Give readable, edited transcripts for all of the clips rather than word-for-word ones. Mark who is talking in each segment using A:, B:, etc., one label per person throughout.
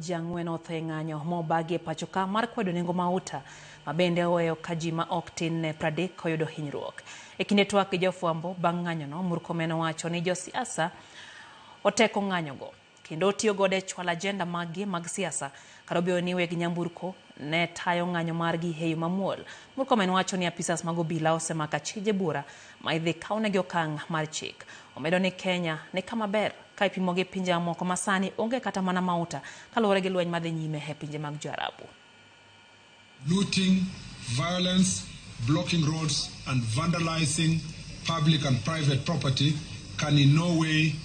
A: jang'wen otho ng'anyo mobagi pacho ka mar kwedo nengo mauta mabende oweyo kajima ok tin ne 30 oyudo hinyruok. E kinde twak gi jofwambo bang' ng'anyono, Murkomen owacho ni josiasa oteko ng'anyogo kendo tiyo godo e chwalo ajenda mag siasa kata obedo ni weg nyamburko ne tayo ng'anyo margi e yo mamuol. Murkomen wacho ni apisas mag obila osemako achije bura ma idhi kawnegi okang' mar chik. Omedo ni Kenya ni kama ber ka ipimo gi pinje mamoko masani onge kata mana mauta kaluwore gi lweny madhi nyime e pinje mag Joarabu.
B: Looting, violence, blocking roads and vandalizing public and private property can in no way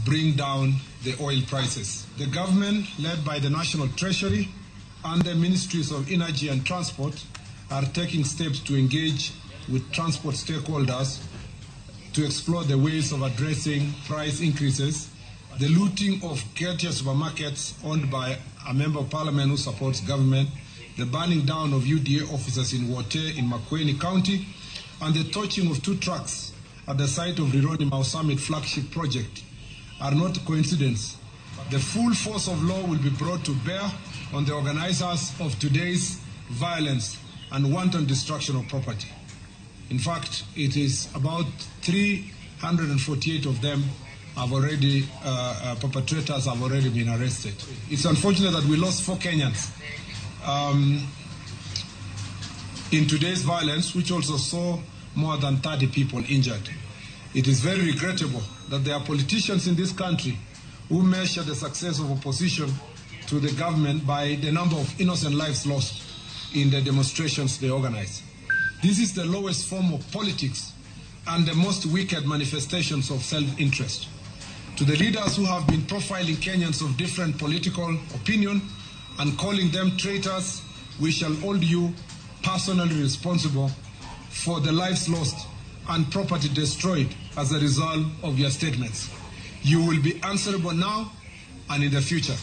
B: bring down the oil prices. The government, led by the National Treasury and the Ministries of Energy and Transport, are taking steps to engage with transport stakeholders to explore the ways of addressing price increases, the looting of Getia supermarkets owned by a member of parliament who supports government, the burning down of UDA offices in Wote in Makueni County, and the torching of 2 trucks at the site of Rironi Mau Summit flagship project are not coincidence. The full force of law will be brought to bear on the organizers of today's violence and wanton destruction of property. In fact, it is about 348 of them have already, perpetrators have already been arrested. It's unfortunate that we lost 4 Kenyans in today's violence, which also saw more than 30 people injured. It is very regrettable that there are politicians in this country who measure the success of opposition to the government by the number of innocent lives lost in the demonstrations they organize. This is the lowest form of politics and the most wicked manifestations of self-interest. To the leaders who have been profiling Kenyans of different political opinion and calling them traitors, we shall hold you personally responsible for the lives lost and property destroyed as a result of your statements. You will be answerable now and in the future.